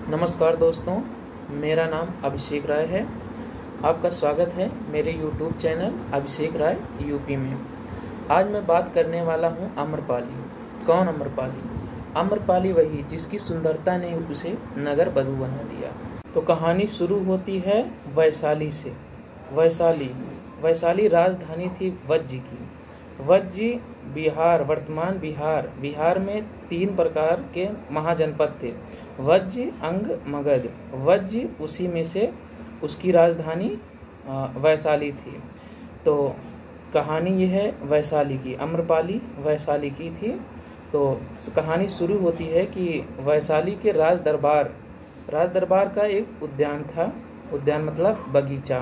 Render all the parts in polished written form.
नमस्कार दोस्तों, मेरा नाम अभिषेक राय है। आपका स्वागत है मेरे YouTube चैनल अभिषेक राय यूपी में। आज मैं बात करने वाला हूँ आम्रपाली। कौन आम्रपाली? आम्रपाली वही जिसकी सुंदरता ने उसे नगर बधू बना दिया। तो कहानी शुरू होती है वैशाली से। वैशाली राजधानी थी वज्जी की। वज्जी बिहार, वर्तमान बिहार में 3 प्रकार के महाजनपद थे: वज्जी, अंग, मगध। वज्जी उसी में से उसकी राजधानी वैशाली थी। तो कहानी यह है वैशाली की। आम्रपाली वैशाली की थी। तो कहानी शुरू होती है कि वैशाली के राज दरबार का एक उद्यान था। उद्यान मतलब बगीचा।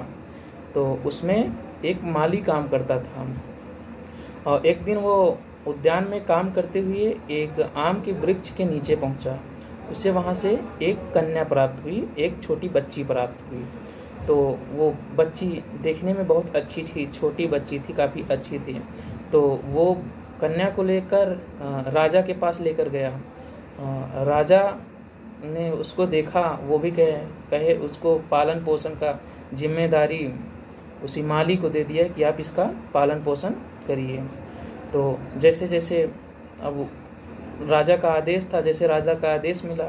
तो उसमें एक माली काम करता था और एक दिन वो उद्यान में काम करते हुए एक आम के वृक्ष के नीचे पहुंचा। उसे वहां से एक कन्या प्राप्त हुई, एक छोटी बच्ची प्राप्त हुई। तो वो बच्ची देखने में बहुत अच्छी थी, छोटी बच्ची थी, काफ़ी अच्छी थी। तो वो कन्या को लेकर राजा के पास लेकर गया। राजा ने उसको देखा, वो भी कहे उसको पालन पोषण का जिम्मेदारी उसी माली को दे दिया कि आप इसका पालन पोषण करिए। तो जैसे जैसे अब राजा का आदेश था, जैसे राजा का आदेश मिला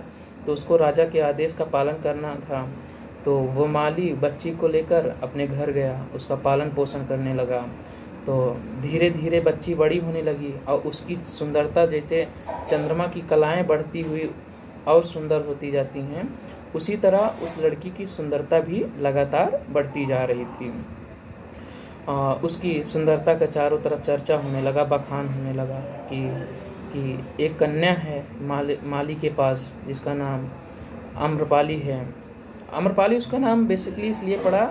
तो उसको राजा के आदेश का पालन करना था। तो वो माली बच्ची को लेकर अपने घर गया, उसका पालन पोषण करने लगा। तो धीरे धीरे बच्ची बड़ी होने लगी और उसकी सुंदरता जैसे चंद्रमा की कलाएं बढ़ती हुई और सुंदर होती जाती हैं, उसी तरह उस लड़की की सुंदरता भी लगातार बढ़ती जा रही थी। उसकी सुंदरता का चारों तरफ चर्चा होने लगा, बखान होने लगा कि एक कन्या है माली के पास जिसका नाम आम्रपाली है। आम्रपाली उसका नाम बेसिकली इसलिए पड़ा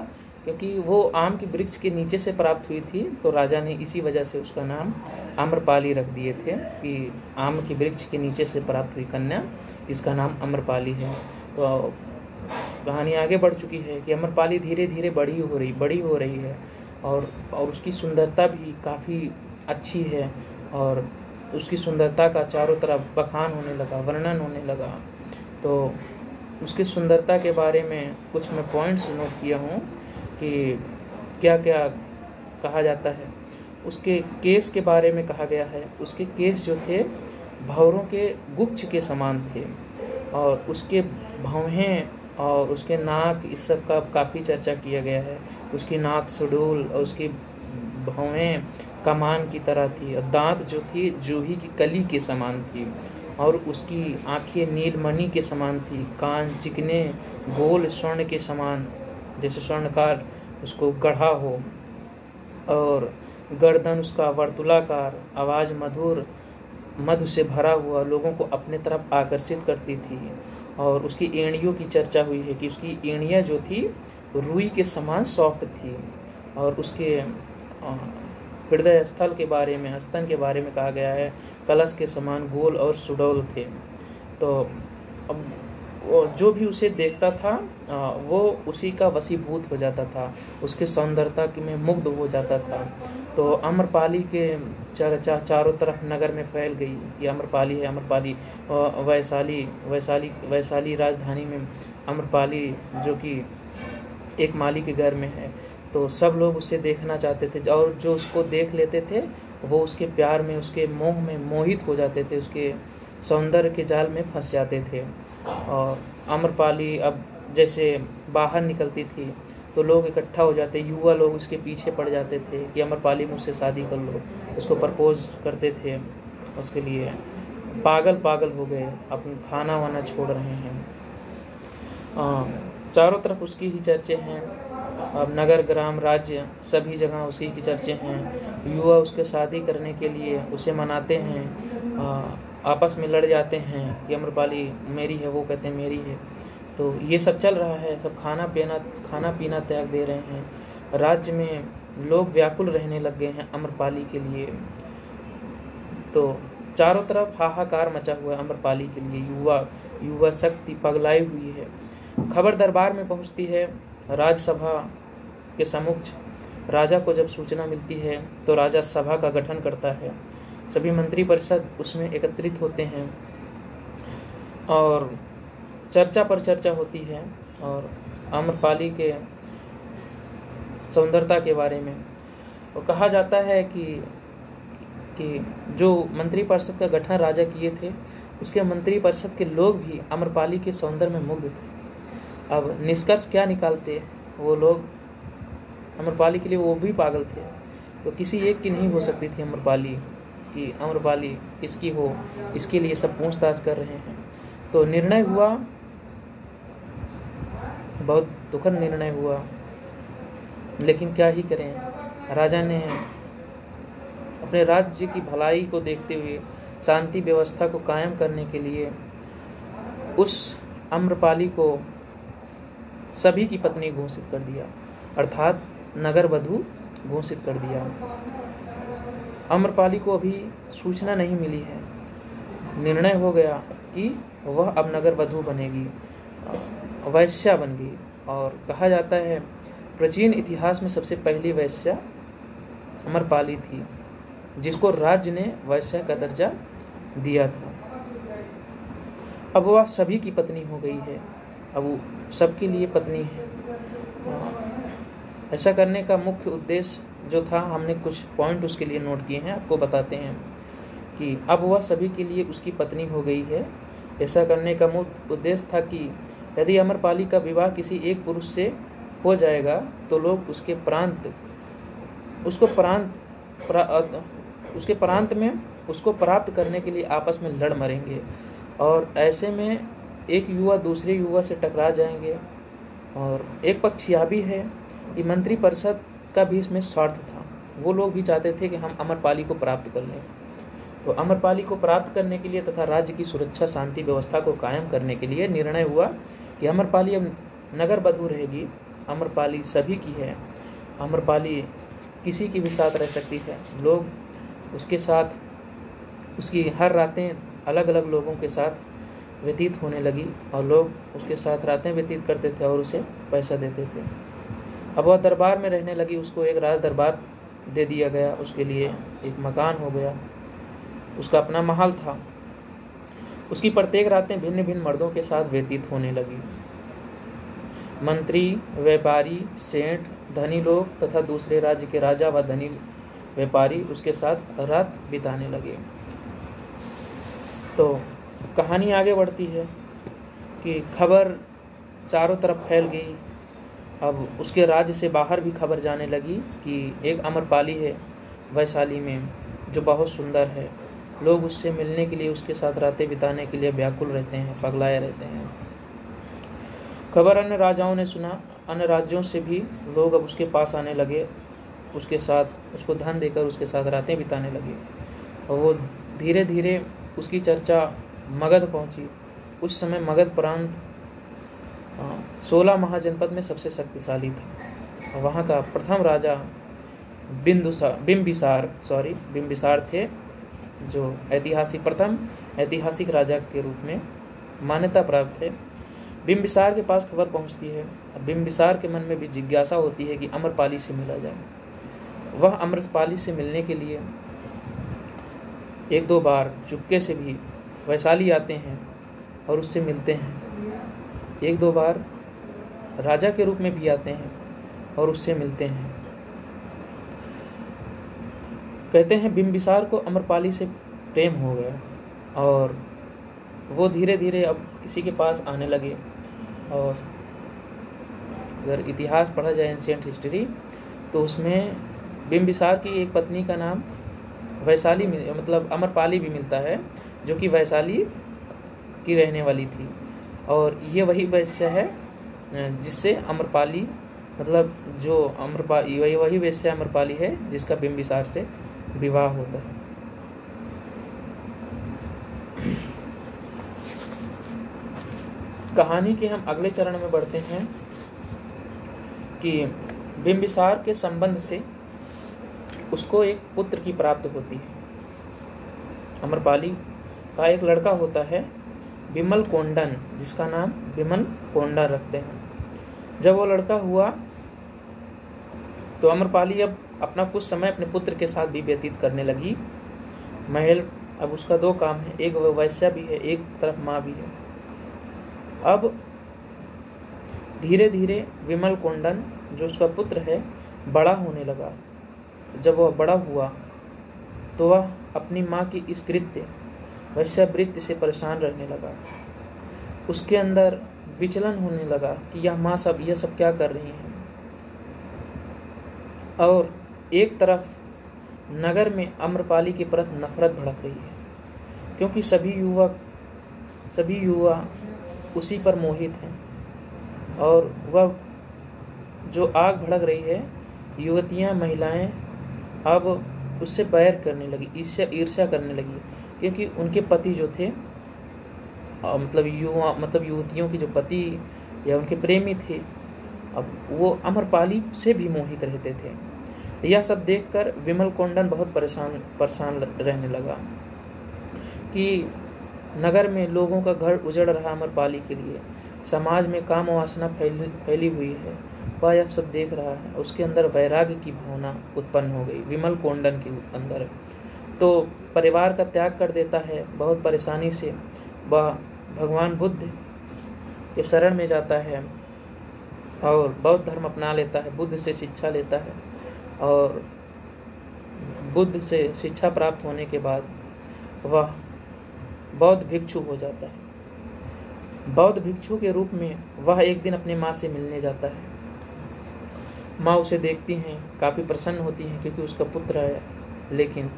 क्योंकि वो आम के वृक्ष के नीचे से प्राप्त हुई थी। तो राजा ने इसी वजह से उसका नाम आम्रपाली रख दिए थे कि आम के वृक्ष के नीचे से प्राप्त हुई कन्या, इसका नाम आम्रपाली है। तो कहानी आगे बढ़ चुकी है कि आम्रपाली धीरे धीरे बड़ी हो रही है और उसकी सुंदरता भी काफ़ी अच्छी है और उसकी सुंदरता का चारों तरफ बखान होने लगा, वर्णन होने लगा। तो उसकी सुंदरता के बारे में कुछ मैं पॉइंट्स नोट किया हूँ कि क्या क्या कहा जाता है। उसके केस के बारे में कहा गया है। उसके केस जो थे भंवरों के गुच्छ के समान थे और उसके भौहें और उसके नाक, इस सब का काफ़ी चर्चा किया गया है। उसकी नाक सुडौल और उसकी भौहें कमान की तरह थी और दांत जो थी जूही की कली के समान थी और उसकी आंखें नीलमणि के समान थी। कान चिकने गोल स्वर्ण के समान, जैसे स्वर्णकार उसको गढ़ा हो, और गर्दन उसका वर्तुलाकार, आवाज़ मधुर, मधु से भरा हुआ, लोगों को अपने तरफ आकर्षित करती थी। और उसकी एड़ियों की चर्चा हुई है कि उसकी एड़ियाँ जो थी रुई के समान सॉफ्ट थी और उसके हृदय स्थल के बारे में, स्तन के बारे में कहा गया है कलश के समान गोल और सुडौल थे। तो अब जो भी उसे देखता था वो उसी का वशीभूत हो जाता था, उसके सौंदर्यता में मुग्ध हो जाता था। तो आम्रपाली के चर्चा चारों तरफ नगर में फैल गई, ये आम्रपाली है, आम्रपाली। वैशाली राजधानी में आम्रपाली जो कि एक माली के घर में है। तो सब लोग उसे देखना चाहते थे और जो उसको देख लेते थे वो उसके प्यार में, उसके मोह में मोहित हो जाते थे, उसके सौंदर्य के जाल में फंस जाते थे। और आम्रपाली अब जैसे बाहर निकलती थी तो लोग इकट्ठा हो जाते, युवा लोग उसके पीछे पड़ जाते थे कि आम्रपाली मुझसे शादी कर लो, उसको प्रपोज करते थे। उसके लिए पागल हो गए, अपना खाना वाना छोड़ रहे हैं। चारों तरफ उसकी ही चर्चे हैं। अब नगर, ग्राम, राज्य सभी जगह उसकी की चर्चे हैं। युवा उसके शादी करने के लिए उसे मनाते हैं, आपस में लड़ जाते हैं कि आम्रपाली मेरी है, वो कहते हैं मेरी है। तो ये सब चल रहा है, सब खाना पीना त्याग दे रहे हैं। राज्य में लोग व्याकुल रहने लग गए हैं आम्रपाली के लिए। तो चारों तरफ हाहाकार मचा हुआ है आम्रपाली के लिए। युवा शक्ति पगलाई हुई है। खबर दरबार में पहुंचती है, राजसभा के समक्ष राजा को जब सूचना मिलती है तो राजा सभा का गठन करता है। सभी मंत्री परिषद उसमें एकत्रित होते हैं और चर्चा पर चर्चा होती है और आम्रपाली के सौंदर्यता के बारे में। और कहा जाता है कि जो मंत्रिपरिषद का गठन राजा किए थे, उसके मंत्रिपरिषद के लोग भी आम्रपाली के सौंदर्य में मुग्ध थे। अब निष्कर्ष क्या निकालते वो लोग, आम्रपाली के लिए वो भी पागल थे। तो किसी एक की नहीं हो सकती थी आम्रपाली, कि आम्रपाली किसकी हो, इसके लिए सब पूछताछ कर रहे हैं। तो निर्णय हुआ, बहुत दुखद निर्णय हुआ, लेकिन क्या ही करें। राजा ने अपने राज्य की भलाई को देखते हुए शांति व्यवस्था को कायम करने के लिए उस आम्रपाली को सभी की पत्नी घोषित कर दिया, अर्थात नगर वधू घोषित कर दिया। आम्रपाली को अभी सूचना नहीं मिली है, निर्णय हो गया कि वह अब नगर वधू बनेगी, वैश्या बन गई। और कहा जाता है प्राचीन इतिहास में सबसे पहली वैश्या आम्रपाली थी, जिसको राज्य ने वैश्या का दर्जा दिया था। अब वह सभी की पत्नी हो गई है, अब वो सबके लिए पत्नी है। ऐसा करने का मुख्य उद्देश्य जो था, हमने कुछ पॉइंट उसके लिए नोट किए हैं, आपको बताते हैं कि अब वह सभी के लिए उसकी पत्नी हो गई है। ऐसा करने का मुख्य उद्देश्य था कि यदि आम्रपाली का विवाह किसी एक पुरुष से हो जाएगा तो लोग उसके प्रांत में उसको प्राप्त करने के लिए आपस में लड़ मरेंगे, और ऐसे में एक युवा दूसरे युवा से टकरा जाएंगे। और एक पक्ष यह भी है कि मंत्रिपरिषद का भी इसमें स्वार्थ था, वो लोग भी चाहते थे कि हम आम्रपाली को प्राप्त कर लें। तो आम्रपाली को प्राप्त करने के लिए तथा राज्य की सुरक्षा शांति व्यवस्था को कायम करने के लिए निर्णय हुआ कि आम्रपाली अब नगर वधू रहेगी। आम्रपाली सभी की है, आम्रपाली किसी की भी साथ रह सकती है। लोग उसके साथ, उसकी हर रातें अलग अलग लोगों के साथ व्यतीत होने लगी, और लोग उसके साथ रातें व्यतीत करते थे और उसे पैसा देते थे। अब वह दरबार में रहने लगी, उसको एक राज दरबार दे दिया गया, उसके लिए एक मकान हो गया, उसका अपना महल था। उसकी प्रत्येक रातें भिन्न भिन्न मर्दों के साथ व्यतीत होने लगी। मंत्री, व्यापारी, सेठ, धनी लोग तथा दूसरे राज्य के राजा व धनी व्यापारी उसके साथ रात बिताने लगे। तो कहानी आगे बढ़ती है कि खबर चारों तरफ फैल गई। अब उसके राज्य से बाहर भी खबर जाने लगी कि एक आम्रपाली है वैशाली में, जो बहुत सुंदर है। लोग उससे मिलने के लिए, उसके साथ रातें बिताने के लिए व्याकुल रहते हैं, पगलाए रहते हैं। खबर अन्य राजाओं ने सुना, अन्य राज्यों से भी लोग अब उसके पास आने लगे, उसके साथ, उसको धन देकर उसके साथ रातें बिताने लगे। और वो धीरे धीरे उसकी चर्चा मगध पहुंची। उस समय मगध प्रांत 16 महाजनपद में सबसे शक्तिशाली था। वहाँ का प्रथम राजा बिम्बिसार थे, जो प्रथम ऐतिहासिक राजा के रूप में मान्यता प्राप्त है। बिम्बिसार के पास खबर पहुंचती है। बिम्बिसार के मन में भी जिज्ञासा होती है कि आम्रपाली से मिला जाए। वह आम्रपाली से मिलने के लिए एक दो बार चुपके से भी वैशाली आते हैं और उससे मिलते हैं। एक दो बार राजा के रूप में भी आते हैं और उससे मिलते हैं। कहते हैं बिम्बिसार को आम्रपाली से प्रेम हो गया और वो धीरे धीरे अब किसी के पास आने लगे। और अगर इतिहास पढ़ा जाए, एंशिएंट हिस्ट्री, तो उसमें बिम्बिसार की एक पत्नी का नाम वैशाली मतलब आम्रपाली भी मिलता है, जो कि वैशाली की रहने वाली थी। और ये वही वैश्य है जिससे आम्रपाली, मतलब जो वही वैश्य आम्रपाली है जिसका बिम्बिसार से विवाह होता है। कहानी के हम अगले चरण में बढ़ते हैं कि बिम्बिसार के संबंध से उसको एक पुत्र की प्राप्त होती है। आम्रपाली का एक लड़का होता है बिमल कोंडन, जिसका नाम बिमल कोंडन रखते हैं। जब वो लड़का हुआ तो आम्रपाली अब अपना कुछ समय अपने पुत्र के साथ भी व्यतीत करने लगी। महल अब उसका दो काम है, एक वैश्या भी है, एक तरफ माँ भी है। अब धीरे धीरे विमल कोंडन जो उसका पुत्र है बड़ा होने लगा। जब वह बड़ा हुआ तो वह अपनी माँ की इस कृत्य वैश्यावृत्ति से परेशान रहने लगा। उसके अंदर विचलन होने लगा कि यह माँ यह सब क्या कर रही हैं। और एक तरफ नगर में आम्रपाली के प्रति नफरत भड़क रही है, क्योंकि सभी युवा उसी पर मोहित हैं, और वह जो आग भड़क रही है, युवतियां महिलाएं अब उससे बैर करने लगी, ईर्ष्या करने लगी, क्योंकि उनके पति जो थे मतलब युवतियों की जो पति या उनके प्रेमी थे, अब वो आम्रपाली से भी मोहित रहते थे। यह सब देखकर विमल कोंडन बहुत परेशान रहने लगा कि नगर में लोगों का घर उजड़ रहा आम्रपाली के लिए, समाज में काम वासना फैली हुई है, वह यह सब देख रहा है। उसके अंदर वैराग्य की भावना उत्पन्न हो गई विमल कोंडन के अंदर। तो परिवार का त्याग कर देता है, बहुत परेशानी से वह भगवान बुद्ध के शरण में जाता है और बौद्ध धर्म अपना लेता है, बुद्ध से शिक्षा लेता है, और बुद्ध से शिक्षा प्राप्त होने के बाद वह बौद्ध भिक्षु हो जाता है। बौद्ध भिक्षु के रूप में वह एक दिन अपनी माँ से मिलने जाता है। माँ उसे देखती हैं, काफ़ी प्रसन्न होती हैं क्योंकि उसका पुत्र है, लेकिन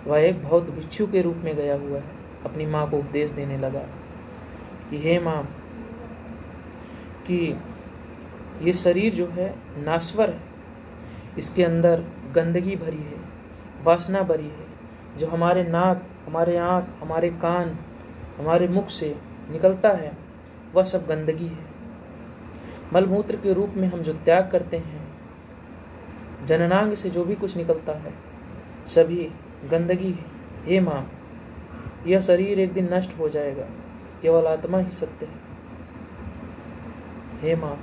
वह एक बौद्ध भिक्षु के रूप में गया हुआ है। अपनी माँ को उपदेश देने लगा कि हे माँ, कि ये शरीर जो है नाश्वर है, इसके अंदर गंदगी भरी है, वासना भरी है, जो हमारे नाक, हमारे आँख, हमारे कान, हमारे मुख से निकलता है वह सब गंदगी है। मलमूत्र के रूप में हम जो त्याग करते हैं, जननांग से जो भी कुछ निकलता है सभी गंदगी है। हे माँ, यह शरीर एक दिन नष्ट हो जाएगा, केवल आत्मा ही सत्य है। हे माँ,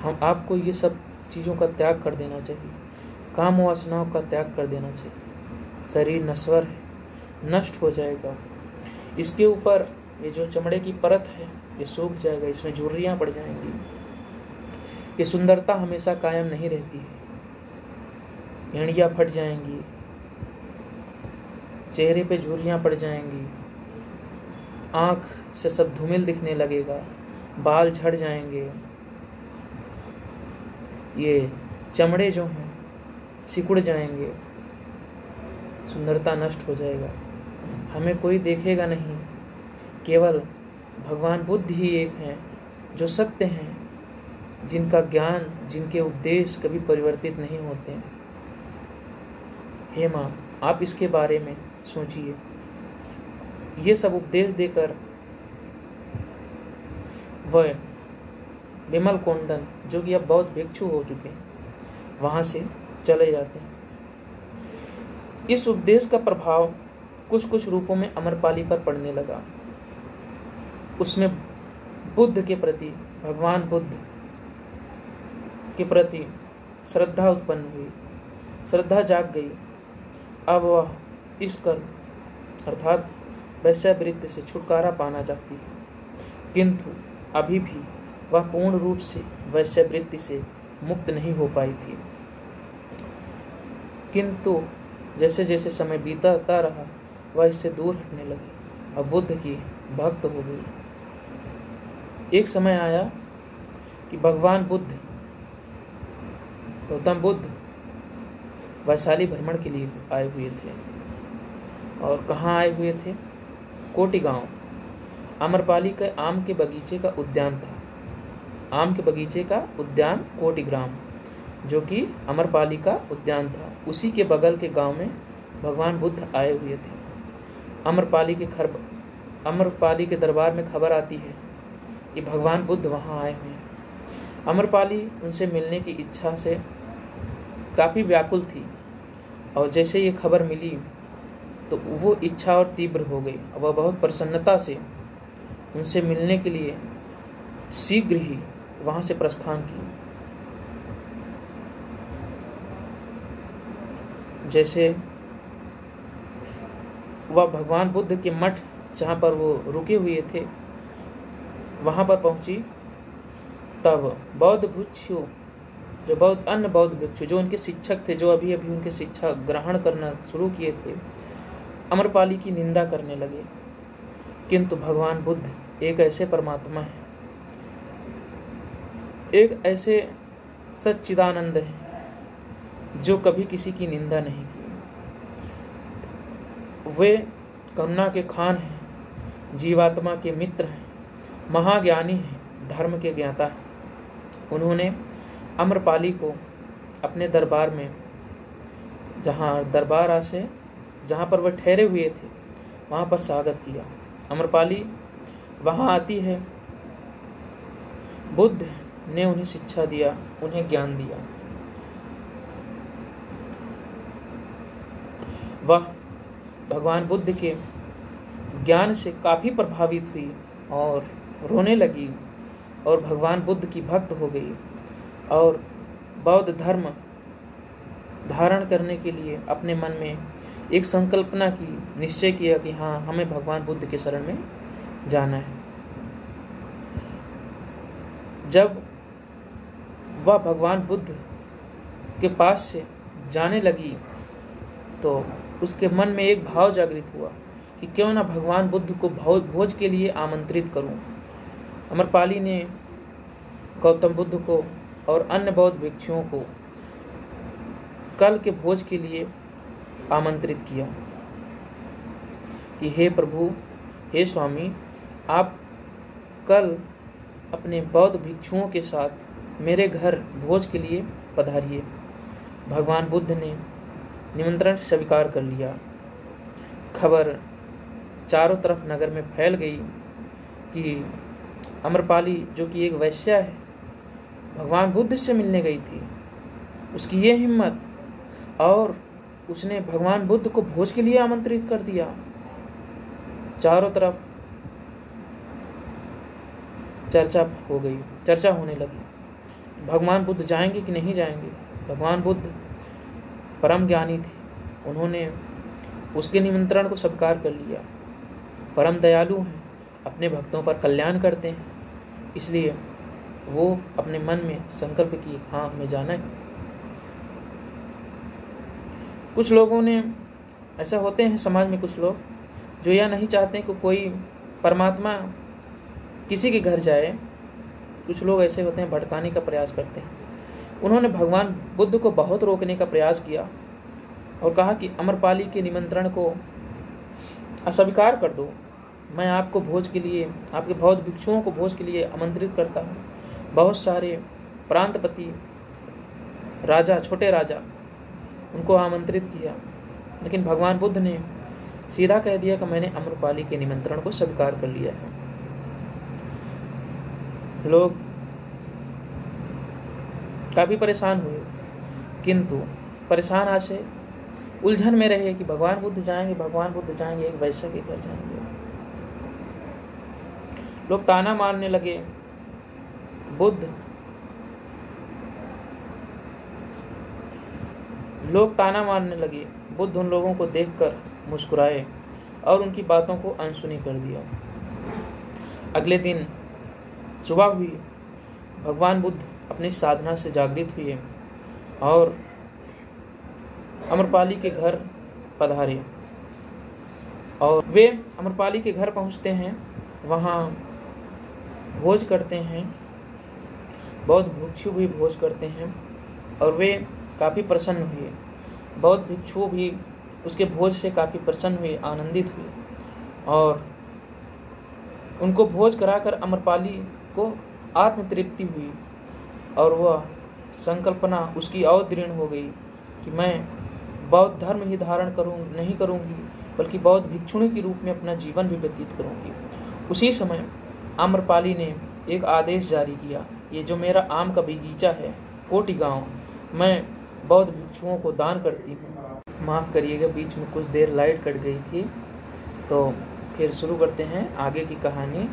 हम आपको ये सब चीज़ों का त्याग कर देना चाहिए, काम वासनाओं का त्याग कर देना चाहिए। शरीर नश्वर है, नष्ट हो जाएगा, इसके ऊपर ये जो चमड़े की परत है ये सूख जाएगा, इसमें झुर्रियाँ पड़ जाएंगी, ये सुंदरता हमेशा कायम नहीं रहती है, एड़ियाँ फट जाएंगी, चेहरे पे झुर्रियाँ पड़ जाएंगी, आँख से सब धूमिल दिखने लगेगा, बाल झड़ जाएंगे, ये चमड़े जो हैं सिकुड़ जाएंगे, सुंदरता नष्ट हो जाएगा, हमें कोई देखेगा नहीं, केवल भगवान बुद्ध ही एक हैं जो सत्य हैं, जिनका ज्ञान, जिनके उपदेश कभी परिवर्तित नहीं होते हैं। हे माँ, आप इसके बारे में सोचिए। ये सब उपदेश देकर वह विमल कोंडन, जो कि अब बौद्ध भिक्षु हो चुके हैं, वहाँ से चले जाते हैं। इस उपदेश का प्रभाव कुछ कुछ रूपों में आम्रपाली पर पड़ने लगा। उसमें बुद्ध के प्रति, भगवान बुद्ध के प्रति श्रद्धा उत्पन्न हुई, श्रद्धा जाग गई। अब वह इस कर्म अर्थात वैश्यावृत्ति से छुटकारा पाना चाहती है, किंतु अभी भी वह पूर्ण रूप से वैश्यावृत्ति से मुक्त नहीं हो पाई थी। किंतु जैसे जैसे समय बीतता रहा वह इससे दूर हटने लगी और बुद्ध की भक्त हो गई। एक समय आया कि भगवान बुद्ध, गौतम बुद्ध वैशाली भ्रमण के लिए आए हुए थे। और कहाँ आए हुए थे? कोटी गांव। आम्रपाली के आम के बगीचे का उद्यान था, आम के बगीचे का उद्यान कोटिग्राम, जो कि आम्रपाली का उद्यान था, उसी के बगल के गांव में भगवान बुद्ध आए हुए थे। आम्रपाली के दरबार में खबर आती है कि भगवान बुद्ध वहां आए हुए हैं। आम्रपाली उनसे मिलने की इच्छा से काफ़ी व्याकुल थी, और जैसे ये खबर मिली तो वो इच्छा और तीव्र हो गई। वह बहुत प्रसन्नता से उनसे मिलने के लिए शीघ्र ही वहाँ से प्रस्थान की। जैसे वह भगवान बुद्ध के मठ, जहाँ पर वो रुके हुए थे, वहाँ पर पहुँची, तब बौद्ध भिक्षु अन्य बौद्ध भिक्षु जो उनके शिक्षक थे, जो अभी अभी उनके शिक्षा ग्रहण करना शुरू किए थे, अमरपाली की निंदा करने लगे। किंतु भगवान बुद्ध एक ऐसे परमात्मा है, एक ऐसे सच्चिदानंद है जो कभी किसी की निंदा नहीं की। वे करुणा के खान हैं, जीवात्मा के मित्र हैं, महाज्ञानी हैं, धर्म के ज्ञाता हैं। उन्होंने अमरपाली को अपने दरबार में, जहाँ पर वह ठहरे हुए थे, वहाँ पर स्वागत किया। अमरपाली वहाँ आती है, बुद्ध ने उन्हें शिक्षा दिया, उन्हें ज्ञान दिया। वह भगवान बुद्ध के ज्ञान से काफ़ी प्रभावित हुई और रोने लगी और भगवान बुद्ध की भक्त हो गई और बौद्ध धर्म धारण करने के लिए अपने मन में एक संकल्पना की, निश्चय किया कि हाँ, हमें भगवान बुद्ध के शरण में जाना है। जब वह भगवान बुद्ध के पास से जाने लगी तो उसके मन में एक भाव जागृत हुआ कि क्यों ना भगवान बुद्ध को भोज के लिए आमंत्रित करूं। अमरपाली ने गौतम बुद्ध को और अन्य बौद्ध भिक्षुओं को कल के भोज के लिए आमंत्रित किया कि हे प्रभु, हे स्वामी, आप कल अपने बौद्ध भिक्षुओं के साथ मेरे घर भोज के लिए पधारिए। भगवान बुद्ध ने निमंत्रण स्वीकार कर लिया। खबर चारों तरफ नगर में फैल गई कि अमरपाली, जो कि एक वैश्या है, भगवान बुद्ध से मिलने गई थी। उसकी ये हिम्मत, और उसने भगवान बुद्ध को भोज के लिए आमंत्रित कर दिया। चारों तरफ चर्चा होने लगी। भगवान बुद्ध जाएंगे कि नहीं जाएंगे। भगवान बुद्ध परम ज्ञानी थे, उन्होंने उसके निमंत्रण को स्वीकार कर लिया। परम दयालु हैं, अपने भक्तों पर कल्याण करते हैं, इसलिए वो अपने मन में संकल्प किए, हाँ, हमें जाना है। कुछ लोगों ने, ऐसा होते हैं समाज में कुछ लोग जो यह नहीं चाहते कि कोई परमात्मा किसी के घर जाए। कुछ लोग ऐसे होते हैं, भटकाने का प्रयास करते हैं। उन्होंने भगवान बुद्ध को बहुत रोकने का प्रयास किया और कहा कि अमरपाली के निमंत्रण को अस्वीकार कर दो। मैं आपको भोज के लिए, आपके बौद्ध भिक्षुओं को भोज के लिए आमंत्रित करता हूँ। बहुत सारे प्रांतपति, राजा, छोटे राजा, उनको आमंत्रित किया, लेकिन भगवान बुद्ध ने सीधा कह दिया कि मैंने अमरपाली के निमंत्रण को स्वीकार कर लिया है। लोग काफ़ी परेशान हुए, किंतु परेशान आशे उलझन में रहे कि भगवान बुद्ध जाएंगे, एक वैश्य के घर जाएंगे। लोग ताना मारने लगे। बुद्ध उन लोगों को देखकर मुस्कुराए और उनकी बातों को अनसुनी कर दिया। अगले दिन सुबह हुई, भगवान बुद्ध अपनी साधना से जागृत हुए और अमरपाली के घर पधारे। और वे अमरपाली के घर पहुंचते हैं, वहाँ भोज करते हैं, बौद्ध भिक्षु भी भोज करते हैं और वे काफ़ी प्रसन्न हुए। बौद्ध भिक्षु भी उसके भोज से काफ़ी प्रसन्न हुए, आनंदित हुए और उनको भोज कराकर अमरपाली को आत्मतृप्ति हुई और वह संकल्पना उसकी और दृढ़ हो गई कि मैं बौद्ध धर्म ही धारण नहीं करूँगी, बल्कि बौद्ध भिक्षुणी के रूप में अपना जीवन भी व्यतीत करूँगी। उसी समय अमरपाली ने एक आदेश जारी किया, ये जो मेरा आम का बगीचा है कोटी गांव, मैं बौद्ध भिक्षुओं को दान करती हूँ। माफ़ करिएगा, बीच में कुछ देर लाइट कट गई थी, तो फिर शुरू करते हैं आगे की कहानी।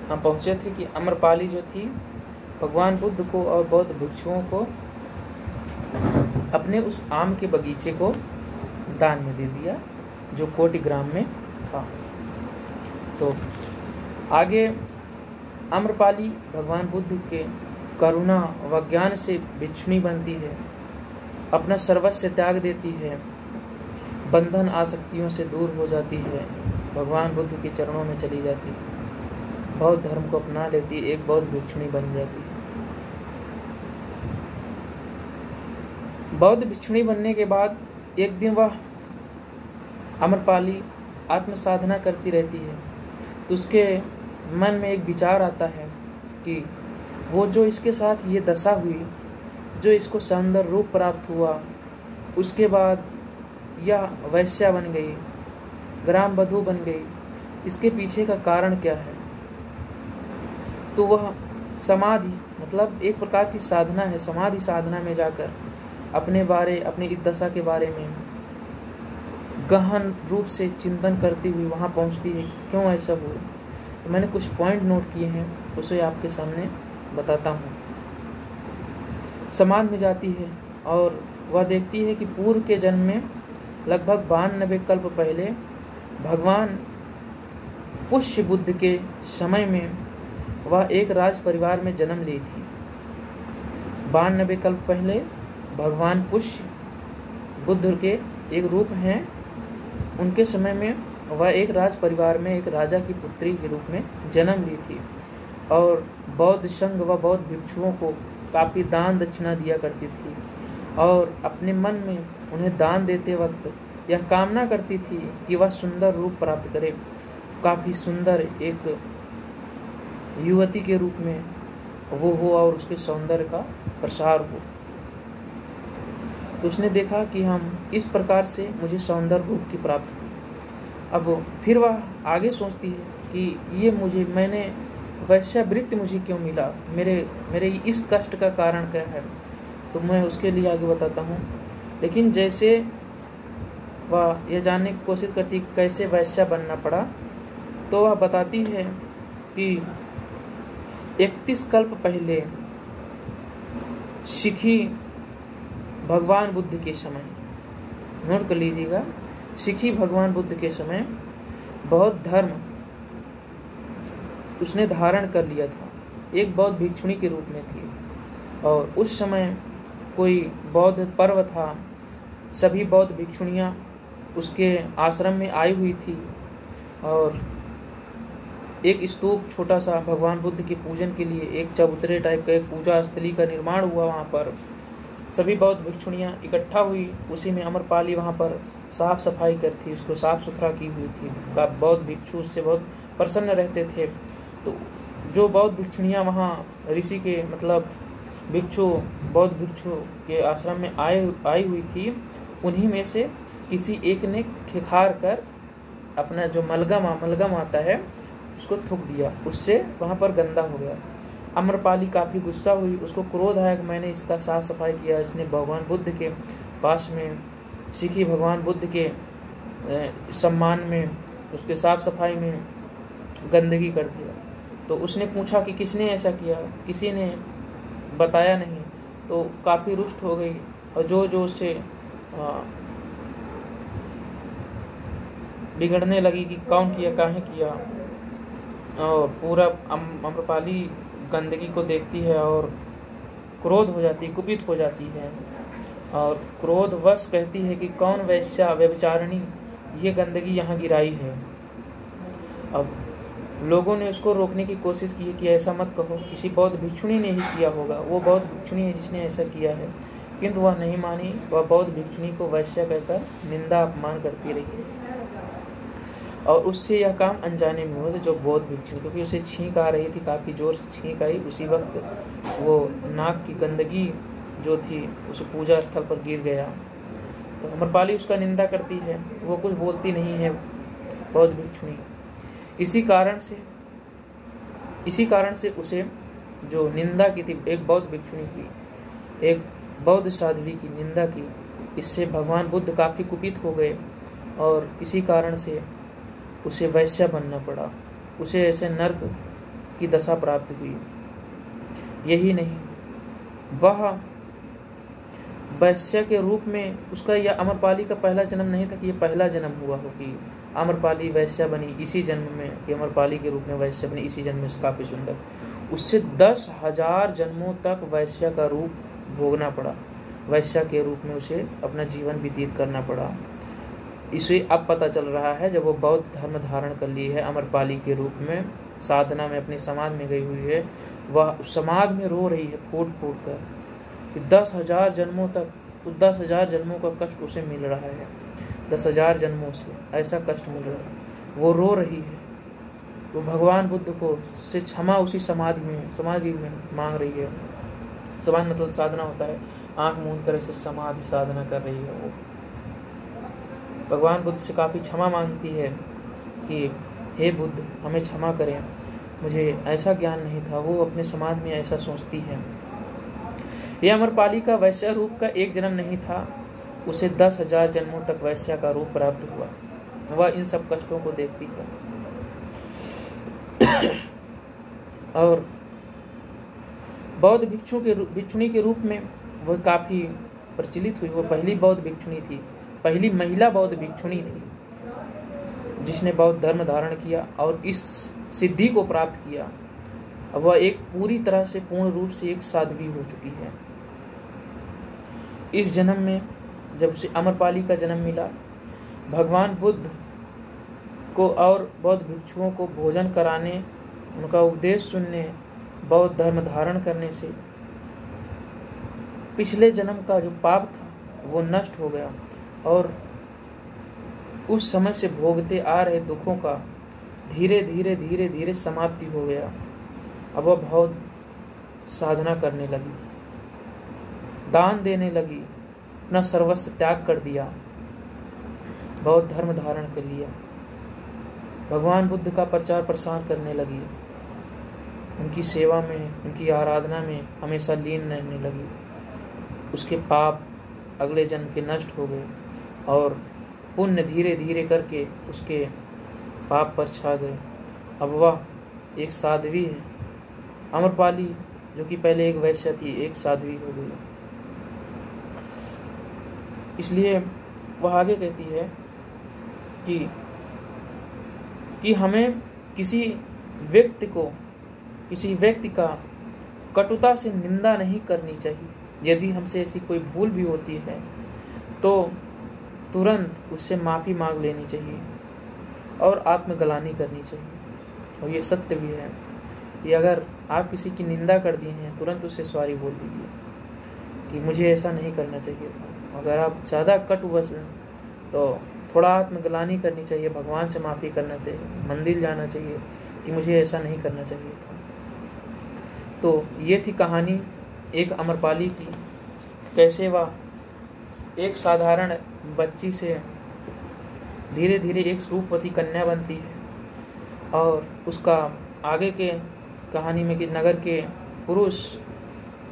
हम पहुँचे थे कि अमरपाली जो थी, भगवान बुद्ध को और बौद्ध भिक्षुओं को अपने उस आम के बगीचे को दान में दे दिया जो कोटी ग्राम में था। तो आगे आम्रपाली भगवान बुद्ध के करुणा व ज्ञान से भिक्षुणी बनती है, अपना सर्वस्व त्याग देती है, बंधन आसक्तियों से दूर हो जाती है, भगवान बुद्ध के चरणों में चली जाती है, बौद्ध धर्म को अपना लेती है, एक बौद्ध भिक्षुणी बन जाती है। बौद्ध भिक्षुणी बनने के बाद एक दिन वह आम्रपाली आत्म साधना करती रहती है, तो उसके मन में एक विचार आता है कि वो जो इसके साथ ये दशा हुई, जो इसको सौंदर्य रूप प्राप्त हुआ, उसके बाद यह वैश्या बन गई, ग्राम वधू बन गई, इसके पीछे का कारण क्या है। तो वह समाधि मतलब एक प्रकार की साधना है, समाधि साधना में जाकर अपनी इस दशा के बारे में गहन रूप से चिंतन करती हुई वहाँ पहुँचती है, क्यों ऐसा हुआ। तो मैंने कुछ पॉइंट नोट किए हैं, उसे आपके सामने बताता हूँ। समाधि में जाती है और वह देखती है कि पूर्व के जन्म में लगभग 92 कल्प पहले भगवान पुष्य बुद्ध के समय में वह एक राज परिवार में जन्म ली थी। 92 कल्प पहले भगवान पुष्य बुद्ध के एक रूप हैं, उनके समय में वह एक राज परिवार में एक राजा की पुत्री के रूप में जन्म ली थी और बौद्ध संघ व बौद्ध भिक्षुओं को काफ़ी दान दक्षिणा दिया करती थी और अपने मन में उन्हें दान देते वक्त यह कामना करती थी कि वह सुंदर रूप प्राप्त करे, काफ़ी सुंदर एक युवती के रूप में वो हो और उसके सौंदर्य का प्रसार हो। तो उसने देखा कि हम इस प्रकार से मुझे सौंदर्य रूप की प्राप्ति हुई। अब फिर वह आगे सोचती है कि मैंने वैश्यावृत्ति मुझे क्यों मिला, मेरे इस कष्ट का कारण क्या है। तो मैं उसके लिए आगे बताता हूँ। लेकिन जैसे वह यह जानने की कोशिश करती कैसे वैश्या बनना पड़ा, तो वह बताती है कि 31 कल्प पहले सिखी भगवान बुद्ध के समय, नोट कर लीजिएगा, सिखी भगवान बुद्ध के समय बौद्ध धर्म उसने धारण कर लिया था, एक बौद्ध भिक्षुणी के रूप में थी और उस समय कोई बौद्ध पर्व था, सभी बौद्ध भिक्षुणियाँ उसके आश्रम में आई हुई थी और एक स्तूप छोटा सा भगवान बुद्ध के पूजन के लिए एक चबूतरे टाइप का एक पूजा स्थली का निर्माण हुआ। वहाँ पर सभी बौद्ध भिक्षुणियाँ इकट्ठा हुई, उसी में आम्रपाली वहाँ पर साफ सफाई करती, उसको साफ सुथरा की हुई थी। का बौद्ध भिक्षु उससे बहुत प्रसन्न रहते थे। तो जो बौद्ध भिक्षुणियाँ वहाँ ऋषि के मतलब बौद्ध भिक्षु के आश्रम में आई हुई थी, उन्हीं में से किसी एक ने खिखार कर अपना जो मलगम आता है उसको थूक दिया, उससे वहाँ पर गंदा हो गया। आम्रपाली काफ़ी गुस्सा हुई, उसको क्रोध आया कि मैंने इसका साफ सफाई किया, इसने भगवान बुद्ध के पास में सिखी भगवान बुद्ध के सम्मान में उसके साफ सफाई में गंदगी कर दिया। तो उसने पूछा कि किसने ऐसा किया, किसी ने बताया नहीं। तो काफ़ी रुष्ट हो गई और जो उससे बिगड़ने लगी कि कौन किया, काहे किया। और पूरा आम्रपाली गंदगी को देखती है और क्रोध हो जाती, कुपित हो जाती है और क्रोधवश कहती है कि कौन वैश्या व्यभिचारिणी ये गंदगी यहाँ गिराई है। अब लोगों ने उसको रोकने की कोशिश की कि ऐसा मत कहो, किसी बौद्ध भिक्षुणी ने ही किया होगा, वो बौद्ध भिक्षुणी है जिसने ऐसा किया है। किंतु वह नहीं मानी, वह बौद्ध भिक्षुणी को वैश्या कहकर निंदा अपमान करती रही और उससे यह काम अनजाने में हुआ। जो बौद्ध भिक्षुणी, क्योंकि उसे छींक आ रही थी, काफ़ी जोर से छींक आई, उसी वक्त वो नाक की गंदगी जो थी उस पूजा स्थल पर गिर गया। तो आम्रपाली उसका निंदा करती है, वो कुछ बोलती नहीं है बौद्ध भिक्षुणी। इसी कारण से उसे जो निंदा की थी एक बौद्ध भिक्षुणी की, एक बौद्ध साध्वी की निंदा की, इससे भगवान बुद्ध काफ़ी कुपित हो गए और इसी कारण से उसे वैश्या बनना पड़ा, उसे ऐसे नर्क की दशा प्राप्त हुई। यही नहीं, वह वैश्या के रूप में उसका यह आम्रपाली का पहला जन्म नहीं था कि ये पहला जन्म हुआ हो कि आम्रपाली वैश्या बनी इसी जन्म में, कि आम्रपाली के रूप में वैश्या बनी इसी जन्म में, काफ़ी सुंदर। उससे 10,000 जन्मों तक वैश्या का रूप भोगना पड़ा, वैश्या के रूप में उसे अपना जीवन व्यतीत करना पड़ा। इसे अब पता चल रहा है जब वो बौद्ध धर्म धारण कर ली है, आम्रपाली के रूप में साधना में अपनी समाधि में गई हुई है, वह समाधि में रो रही है फूट फूट कर कि 10,000 जन्मों तक, उस 10,000 जन्मों का कष्ट उसे मिल रहा है, 10,000 जन्मों से ऐसा कष्ट मिल रहा है, वो रो रही है। वो भगवान बुद्ध को से क्षमा उसी समाधि में मांग रही है। समाधि मतलब साधना होता है, आंख मूंद कर ऐसे समाधि साधना कर रही है। वो भगवान बुद्ध से काफ़ी क्षमा मांगती है कि हे बुद्ध हमें क्षमा करें, मुझे ऐसा ज्ञान नहीं था। वो अपने समाधि में ऐसा सोचती है। यह अमरपाली का वैश्य रूप का एक जन्म नहीं था, उसे 10,000 जन्मों तक वैश्या का रूप प्राप्त हुआ। वह इन सब कष्टों को देखती है और बौद्ध भिक्षुणी के रूप में वह काफ़ी प्रचलित हुई। वह पहली बौद्ध भिक्षुणी थी, पहली महिला बौद्ध भिक्षुणी थी जिसने बौद्ध धर्म धारण किया और इस सिद्धि को प्राप्त किया। अब वह एक पूरी तरह से पूर्ण रूप से एक साध्वी हो चुकी है। इस जन्म में जब उसे अमरपाली का जन्म मिला, भगवान बुद्ध को और बौद्ध भिक्षुओं को भोजन कराने, उनका उपदेश सुनने, बौद्ध धर्म धारण करने से पिछले जन्म का जो पाप था वो नष्ट हो गया और उस समय से भोगते आ रहे दुखों का धीरे धीरे धीरे धीरे समाप्ति हो गया। अब वह बहुत साधना करने लगी, दान देने लगी, अपना सर्वस्व त्याग कर दिया, बौद्ध धर्म धारण कर लिया, भगवान बुद्ध का प्रचार प्रसार करने लगी, उनकी सेवा में, उनकी आराधना में हमेशा लीन रहने लगी। उसके पाप अगले जन्म के नष्ट हो गए और पुण्य धीरे धीरे करके उसके पाप पर छा गए। अब वह एक साध्वी है। अमरपाली जो कि पहले एक वैश्य थी, एक साध्वी हो गई। इसलिए वह आगे कहती है कि हमें किसी व्यक्ति का कटुता से निंदा नहीं करनी चाहिए। यदि हमसे ऐसी कोई भूल भी होती है तो तुरंत उससे माफ़ी मांग लेनी चाहिए और आत्मग्लानि करनी चाहिए। और ये सत्य भी है कि अगर आप किसी की निंदा कर दिए हैं, तुरंत उससे सॉरी बोल दीजिए कि मुझे ऐसा नहीं करना चाहिए था। अगर आप ज़्यादा कटुवश हैं तो थोड़ा आत्मग्लानि करनी चाहिए, भगवान से माफ़ी करना चाहिए, मंदिर जाना चाहिए कि मुझे ऐसा नहीं करना चाहिए था। तो ये थी कहानी एक अमरपाली की, कैसे वह एक साधारण बच्ची से धीरे धीरे एक रूपवती कन्या बनती है और उसका आगे के कहानी में कि नगर के पुरुष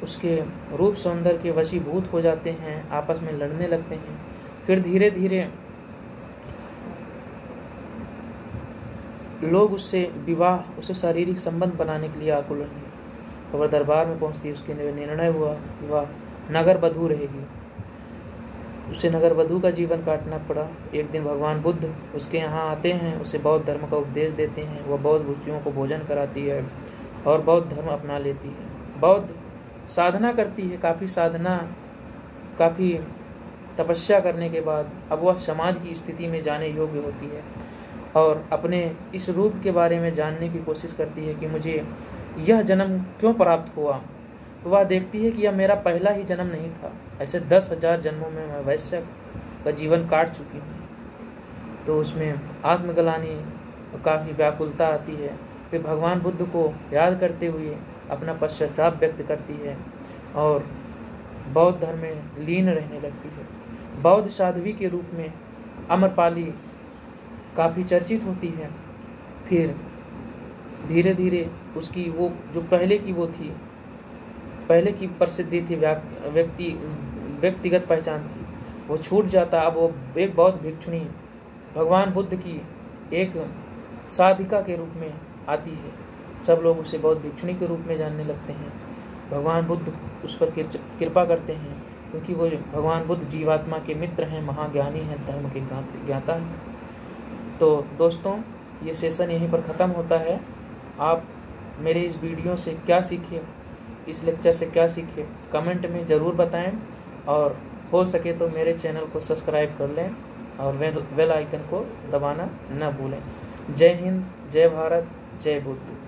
उसके रूप सौंदर्य के वशीभूत हो जाते हैं, आपस में लड़ने लगते हैं। फिर धीरे धीरे लोग उससे विवाह, उससे शारीरिक संबंध बनाने के लिए आकुल रहे। खबर दरबार में पहुंचती, उसके निर्णय हुआ कि वह नगर वधू रहेगी। उसे नगर वधू का जीवन काटना पड़ा। एक दिन भगवान बुद्ध उसके यहाँ आते हैं, उसे बौद्ध धर्म का उपदेश देते हैं। वह बौद्ध भिक्षुओं को भोजन कराती है और बौद्ध धर्म अपना लेती है। बौद्ध साधना करती है, काफ़ी तपस्या करने के बाद अब वह समाज की स्थिति में जाने योग्य होती है और अपने इस रूप के बारे में जानने की कोशिश करती है कि मुझे यह जन्म क्यों प्राप्त हुआ। तो वह देखती है कि यह मेरा पहला ही जन्म नहीं था, ऐसे 10,000 जन्मों में मैं वैश्य का जीवन काट चुकी हूँ। तो उसमें आत्मग्लानि, काफ़ी व्याकुलता आती है। फिर भगवान बुद्ध को याद करते हुए अपना पश्चाताप व्यक्त करती है और बौद्ध धर्म में लीन रहने लगती है। बौद्ध साध्वी के रूप में अमरपाली काफ़ी चर्चित होती है। फिर धीरे धीरे उसकी वो जो पहले की प्रसिद्धि थी, व्यक्तिगत पहचान थी, वो छूट जाता। अब वो एक बौद्ध भिक्षुणी भगवान बुद्ध की एक साधिका के रूप में आती है। सब लोग उसे बौद्ध भिक्षुणी के रूप में जानने लगते हैं। भगवान बुद्ध उस पर कृपा करते हैं क्योंकि वो भगवान बुद्ध जीवात्मा के मित्र हैं, महाज्ञानी हैं, धर्म के ज्ञाता हैं। तो दोस्तों, ये सेशन यहीं पर ख़त्म होता है। आप मेरे इस वीडियो से क्या सीखे, इस लेक्चर से क्या सीखे, कमेंट में ज़रूर बताएं और हो सके तो मेरे चैनल को सब्सक्राइब कर लें और बेल आइकन को दबाना न भूलें। जय हिंद, जय भारत, जय बुद्ध।